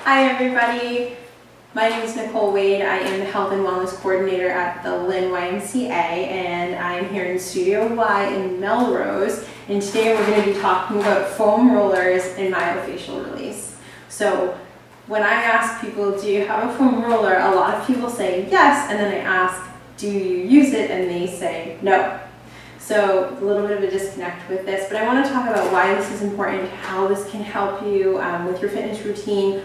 Hi everybody, my name is Nicole Wade. I am the Health and Wellness Coordinator at the Lynn YMCA, and I'm here in Studio Y in Melrose, and today we're going to be talking about foam rollers and myofascial release. So when I ask people, do you have a foam roller, a lot of people say yes, and then I ask, do you use it, and they say no. So a little bit of a disconnect with this, but I want to talk about why this is important, how this can help you with your fitness routine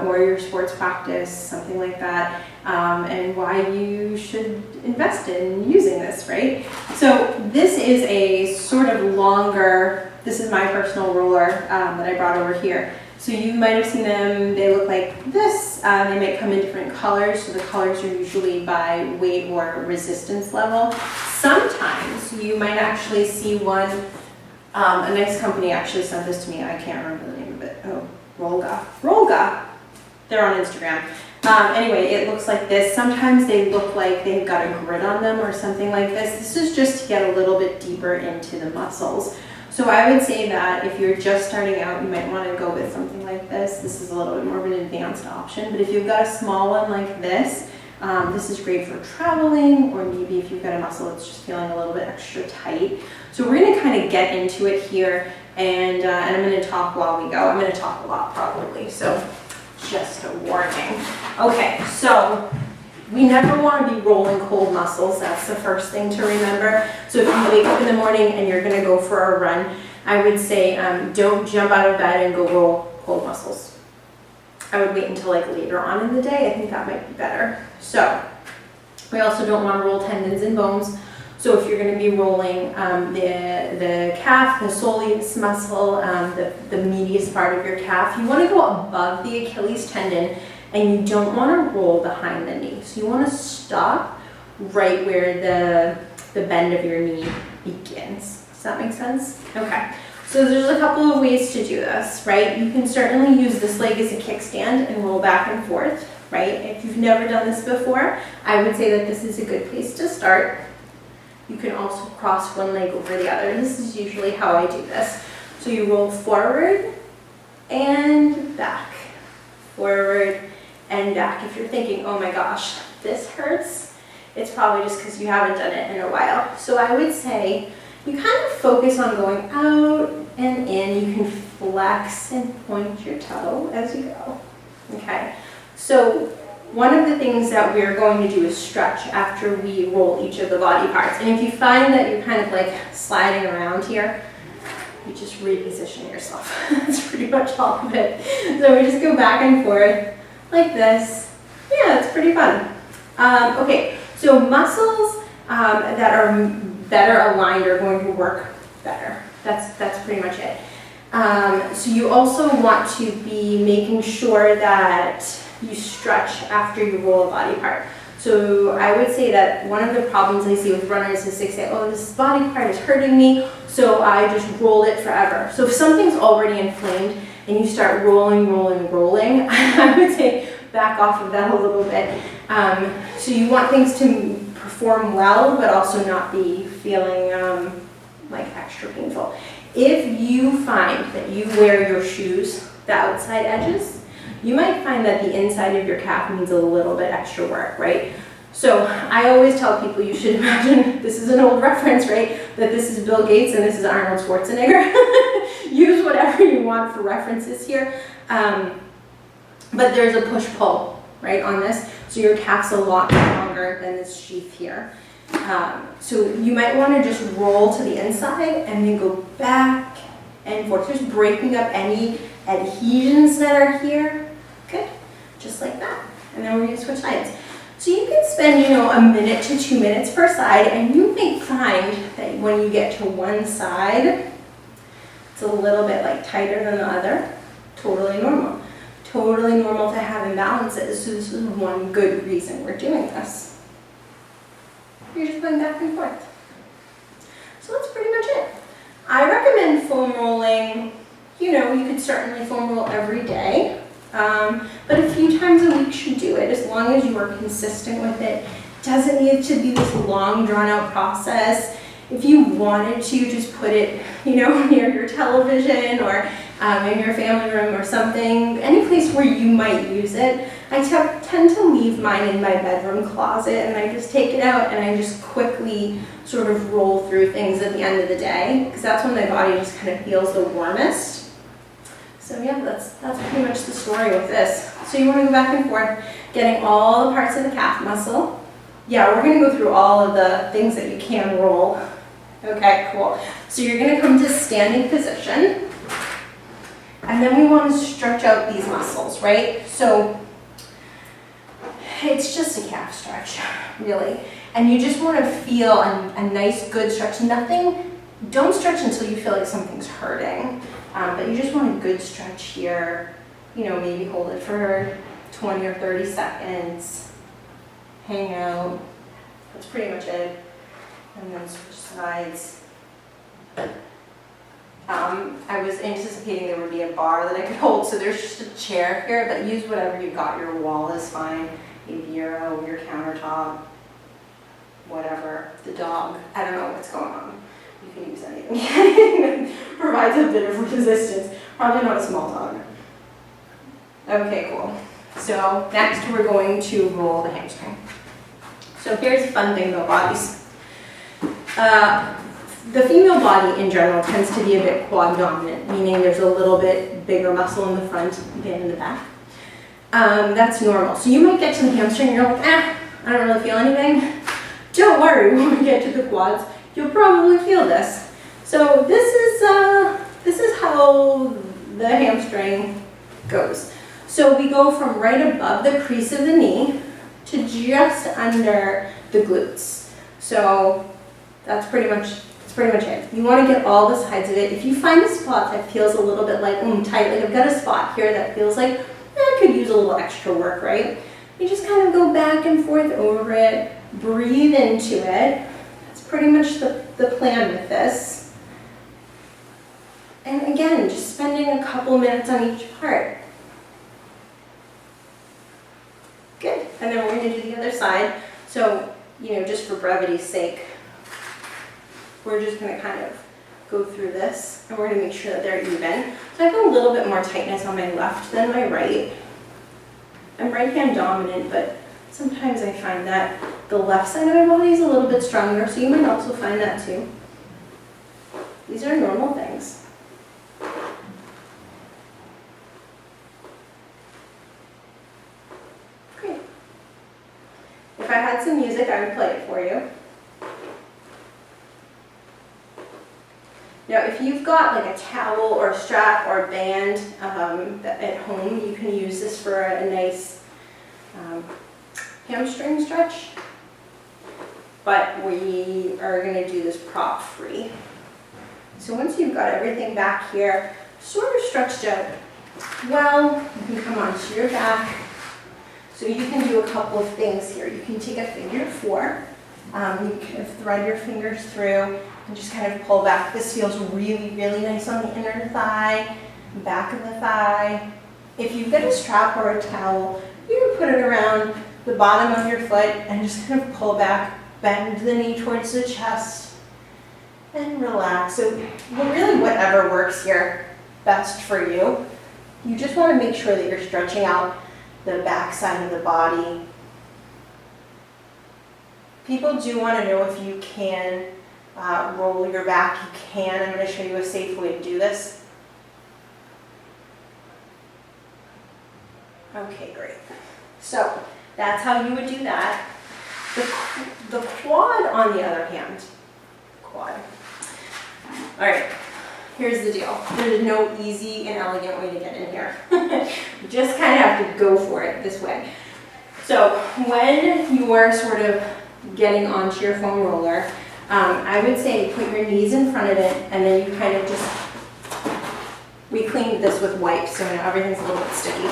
or your sports practice, something like that, and why you should invest in using this, right? So this is a sort of longer, this is my personal roller that I brought over here. So you might have seen them, they look like this. They might come in different colors, so the colors are usually by weight or resistance level. Sometimes you might actually see one, a nice company actually sent this to me, I can't remember the name of it. Oh, Rolga. They're on Instagram. Anyway, it looks like this. Sometimes they look like they've got a grid on them or something like this. This is just to get a little bit deeper into the muscles. So I would say that if you're just starting out, you might want to go with something like this. This is a little bit more of an advanced option, but if you've got a small one like this, this is great for traveling, or maybe if you've got a muscle that's just feeling a little bit extra tight. So we're going to kind of get into it here, and I'm going to talk while we go. I'm going to talk a lot probably, so just a warning. Okay, so we never want to be rolling cold muscles. That's the first thing to remember. So if you wake up in the morning and you're going to go for a run, I would say don't jump out of bed and go roll cold muscles. I would wait until like later on in the day. I think that might be better. So we also don't want to roll tendons and bones. So if you're going to be rolling the calf, the soleus muscle, the medius part of your calf, you want to go above the Achilles tendon, and you don't want to roll behind the knee. So you want to stop right where the bend of your knee begins. Does that make sense? Okay. So there's a couple of ways to do this, right? You can certainly use this leg as a kickstand and roll back and forth, right? If you've never done this before, I would say that this is a good place to start. You can also cross one leg over the other. This is usually how I do this. So you roll forward and back, forward and back. If you're thinking, oh my gosh, this hurts, it's probably just because you haven't done it in a while. So I would say you kind of focus on going out and in. You can flex and point your toe as you go. Okay, so one of the things that we're going to do is stretch after we roll each of the body parts. And if you find that you're kind of like sliding around here, you just reposition yourself. That's pretty much all of it. So we just go back and forth like this. Yeah, it's pretty fun. Okay, so muscles that are better aligned are going to work better. That's pretty much it. So you also want to be making sure that you stretch after you roll a body part. So I would say that one of the problems I see with runners is they say, oh, this body part is hurting me, so I just roll it forever. So if something's already inflamed and you start rolling, I would say back off of that a little bit. So you want things to perform well, but also not be feeling like extra painful. If you find that you wear your shoes, the outside edges, you might find that the inside of your calf needs a little bit extra work, right? So I always tell people you should imagine, this is an old reference, right? That this is Bill Gates and this is Arnold Schwarzenegger. Use whatever you want for references here. But there's a push-pull, right, on this. So your calf's a lot longer than this sheath here. So you might want to just roll to the inside and then go back and forth, just breaking up any adhesions that are here. Good, just like that. And then we're going to switch sides. So you can spend, a minute to 2 minutes per side, and you may find that when you get to one side, it's a little bit like tighter than the other. Totally normal. Totally normal to have imbalances. So this is one good reason we're doing this. You're just going back and forth. So that's pretty much it. I recommend foam rolling. You could certainly foam roll every day. But a few times a week should do it, as long as you are consistent with it. It doesn't need to be this long, drawn-out process. If you wanted to, just put it, near your television, or in your family room or something, any place where you might use it. I tend to leave mine in my bedroom closet, and I just take it out and I just quickly sort of roll through things at the end of the day, because that's when my body just kind of feels the warmest. So yeah, that's pretty much the story with this. So you want to go back and forth, getting all the parts of the calf muscle. Yeah, we're going to go through all of the things that you can roll. Okay, cool. So you're going to come to standing position. And then we want to stretch out these muscles, right? So it's just a calf stretch, really. And you just want to feel a nice, good stretch. Don't stretch until you feel like something's hurting. But you just want a good stretch here. You know, maybe hold it for 20 or 30 seconds. Hang out. That's pretty much it. And then switch sides. I was anticipating there would be a bar that I could hold, so there's just a chair here, but use whatever you've got. Your wall is fine. A bureau, your countertop, whatever. The dog. I don't know what's going on. You can use anything. Provides a bit of resistance. Probably not a small dog. Okay, cool. So next we're going to roll the hamstring. So here's the fun thing about bodies. The female body in general tends to be a bit quad dominant, meaning there's a little bit bigger muscle in the front than in the back. That's normal. So you might get to the hamstring and you're like, I don't really feel anything. Don't worry, when we get to the quads, you'll probably feel this. So this is how the hamstring goes. So we go from right above the crease of the knee to just under the glutes. So that's pretty much it. You want to get all the sides of it. If you find a spot that feels a little bit like tight, like I've got a spot here that feels like I could use a little extra work, right? You just kind of go back and forth over it, breathe into it. That's pretty much the plan with this. And again, just spending a couple minutes on each part. Good. And then we're going to do the other side. So, just for brevity's sake, we're just going to kind of go through this, and we're going to make sure that they're even. So I have a little bit more tightness on my left than my right. I'm right hand dominant, but sometimes I find that the left side of my body is a little bit stronger, so you might also find that too. These are normal things. Great. If I had some music, I would play it for you. Now, if you've got like a towel or a strap or a band at home, you can use this for a nice hamstring stretch. But we are going to do this prop free. So once you've got everything back here, sort of stretched out, well, you can come onto your back. So you can do a couple of things here. You can take a figure 4. You can thread your fingers through and just kind of pull back. This feels really, really nice on the inner thigh, back of the thigh. If you've got a strap or a towel, you can put it around the bottom of your foot and just kind of pull back, bend the knee towards the chest, and relax. So really whatever works here best for you. You just want to make sure that you're stretching out the back side of the body. People do want to know if you can roll your back. You can. I'm going to show you a safe way to do this. Okay, great. So that's how you would do that. The quad, on the other hand, quad. All right, here's the deal. There's no easy and elegant way to get in here. You just kind of have to go for it this way. So when you are sort of getting onto your foam roller, I would say put your knees in front of it, and then you kind of just, we cleaned this with wipes, so now everything's a little bit sticky.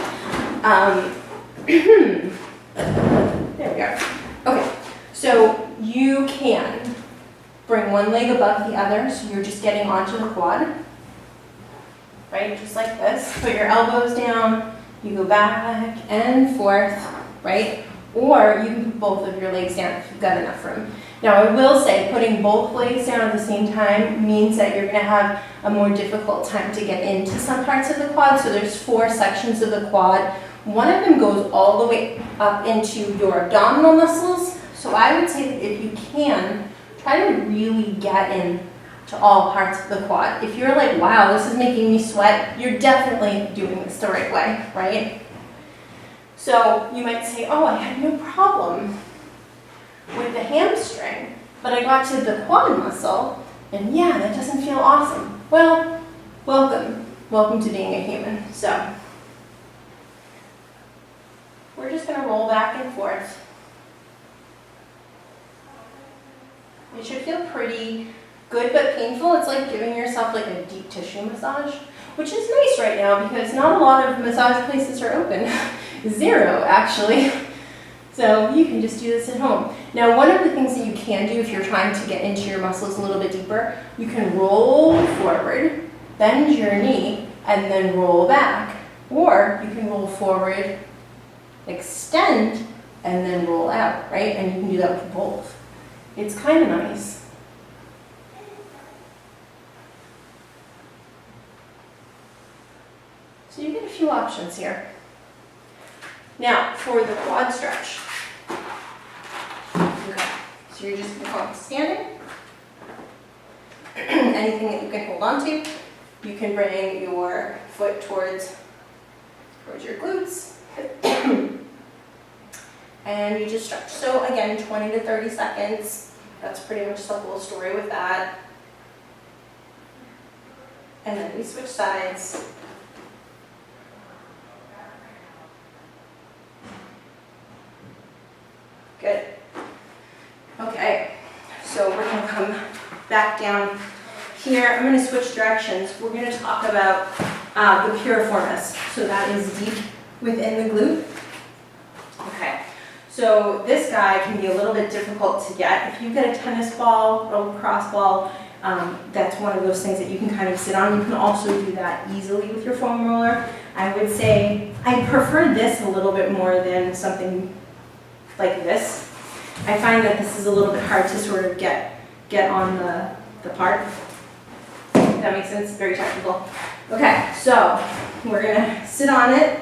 There we go. Okay, so you can bring one leg above the other, so you're just getting onto the quad, right, just like this. Put your elbows down, you go back and forth, right? Or you can put both of your legs down if you've got enough room. Now I will say putting both legs down at the same time means that you're going to have a more difficult time to get into some parts of the quad. So there's 4 sections of the quad. One of them goes all the way up into your abdominal muscles. So I would say that if you can, try to really get in to all parts of the quad. If you're like, wow, this is making me sweat, you're definitely doing this the right way, right? So you might say, oh, I had no problem with the hamstring, but I got to the quad muscle, and yeah, that doesn't feel awesome. Well, welcome. Welcome to being a human. So we're just going to roll back and forth. It should feel pretty good but painful. It's like giving yourself like a deep tissue massage, which is nice right now because not a lot of massage places are open. 0, actually. So you can just do this at home. Now, one of the things that you can do if you're trying to get into your muscles a little bit deeper, you can roll forward, bend your knee, and then roll back. Or you can roll forward, extend, and then roll out, right? And you can do that with both. It's kind of nice. So you get a few options here. Now, for the quad stretch. Okay, so you're just going to go up standing. Anything that you can hold on to. You can bring your foot towards your glutes. And you just stretch. So again, 20 to 30 seconds. That's pretty much the whole story with that. And then we switch sides. Good. Okay, so we're going to come back down here. I'm going to switch directions. We're going to talk about the piriformis. So that is deep within the glute. Okay, so this guy can be a little bit difficult to get. If you get a tennis ball or a lacrosse ball, that's one of those things that you can kind of sit on. You can also do that easily with your foam roller. I would say I prefer this a little bit more than something like this. I find that this is a little bit hard to sort of get on the part. That makes sense, very technical. Okay, so we're gonna sit on it.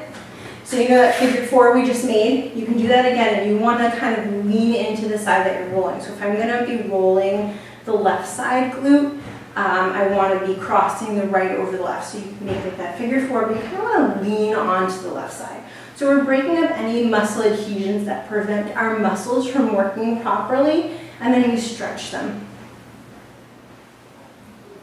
So you know that figure 4 we just made? You can do that again, and you wanna kind of lean into the side that you're rolling. So if I'm gonna be rolling the left side glute, I wanna be crossing the right over the left. So you can make it that figure 4, but you kind of wanna lean onto the left side. So we're breaking up any muscle adhesions that prevent our muscles from working properly, and then we stretch them.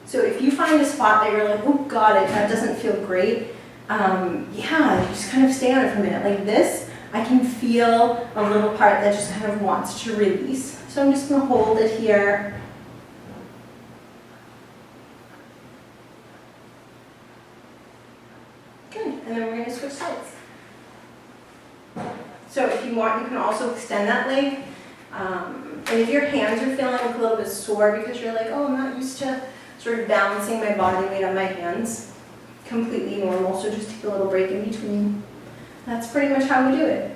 So if you find a spot that you're like, oh, got it, that doesn't feel great, yeah, just kind of stay on it for a minute. Like this, I can feel a little part that just kind of wants to release. So I'm just going to hold it here. Good, and then we're going to switch sides. So if you want, you can also extend that leg. And if your hands are feeling like a little bit sore because you're like, oh, I'm not used to sort of balancing my body weight on my hands, completely normal, so just take a little break in between. That's pretty much how we do it.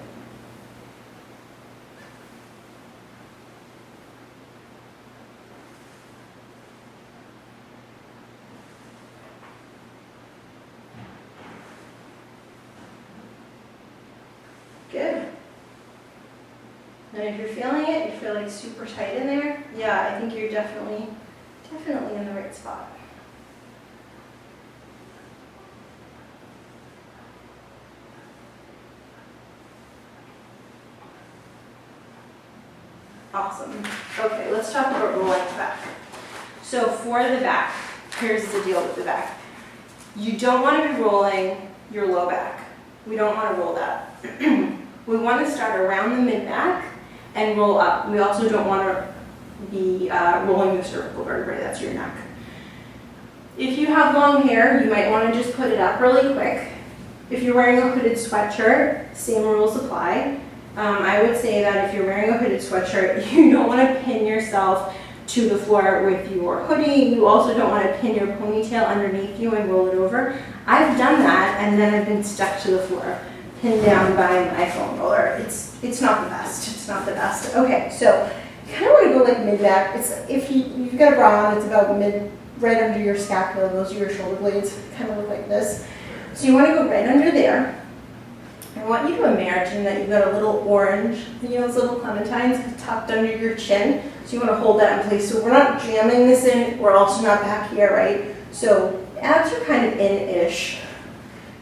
Good. And if you're feeling it, you feel like super tight in there, yeah, I think you're definitely in the right spot. Awesome. Okay, let's talk about rolling the back. So for the back, here's the deal with the back. You don't want to be rolling your low back. We don't want to roll that. We want to start around the mid-back and roll up. We also don't want to be rolling the cervical vertebrae, that's your neck. If you have long hair, you might want to just put it up really quick. If you're wearing a hooded sweatshirt, same rules apply. I would say that if you're wearing a hooded sweatshirt, you don't want to pin yourself to the floor with your hoodie. You also don't want to pin your ponytail underneath you and roll it over. I've done that, and then I've been stuck to the floor, pinned down by my foam roller. It's not the best. It's not the best. Okay, so You kind of want to go like mid-back. It's if you've got a bra on, it's about right under your scapula, those are your shoulder blades, kind of look like this. So you want to go right under there. I want you to imagine that you've got a little orange, those little clementines tucked under your chin. So you want to hold that in place. So we're not jamming this in, we're also not back here, right? So abs are kind of in-ish.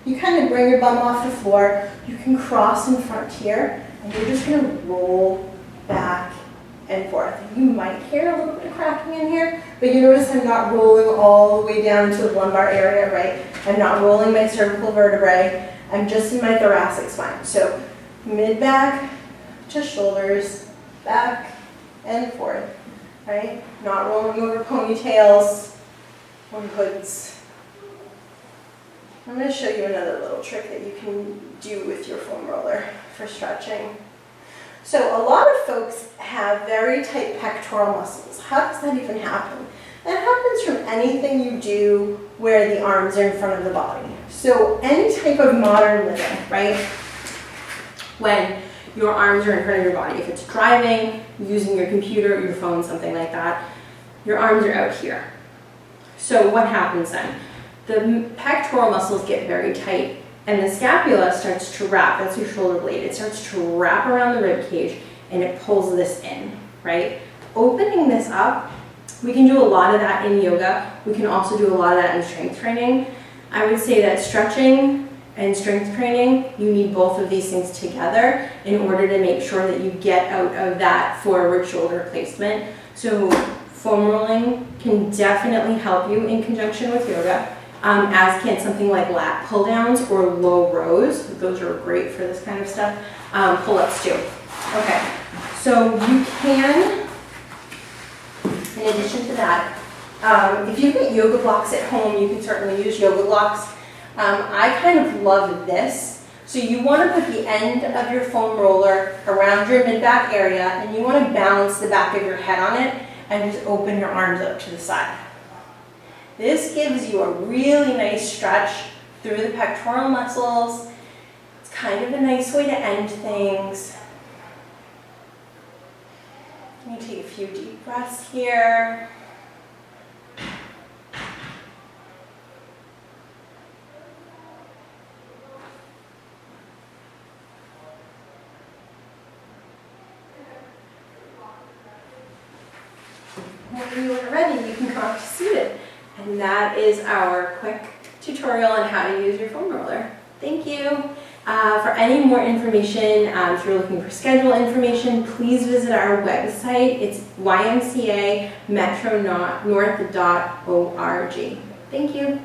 You kind of bring your bum off the floor. You can cross in front here, and you're just going to roll back and forth. You might hear a little bit of cracking in here, but you notice I'm not rolling all the way down to the lumbar area, right? I'm not rolling my cervical vertebrae. I'm just in my thoracic spine. So mid-back to shoulders, back and forth, right? Not rolling over ponytails or hoods. I'm going to show you another little trick that you can do with your foam roller for stretching. So a lot of folks have very tight pectoral muscles. How does that even happen? That happens from anything you do where the arms are in front of the body. So any type of modern living, right? When your arms are in front of your body, if it's driving, using your computer, your phone, something like that, your arms are out here. So what happens then? The pectoral muscles get very tight and the scapula starts to wrap, that's your shoulder blade, it starts to wrap around the rib cage and it pulls this in, right? Opening this up, we can do a lot of that in yoga. We can also do a lot of that in strength training. I would say that stretching and strength training, you need both of these things together in order to make sure that you get out of that forward shoulder placement. So foam rolling can definitely help you in conjunction with yoga. As can something like lat pull downs or low rows. Those are great for this kind of stuff. Pull-ups too. Okay, so you can, in addition to that, if you've got yoga blocks at home, you can certainly use yoga blocks. I kind of love this. So you want to put the end of your foam roller around your mid-back area and you want to balance the back of your head on it and just open your arms up to the side. This gives you a really nice stretch through the pectoral muscles. It's kind of a nice way to end things. Let me take a few deep breaths here. When you are ready, you can come up to seated. And that is our quick tutorial on how to use your foam roller. Thank you. For any more information, if you're looking for schedule information, please visit our website. It's YMCA Metro North.org. Thank you.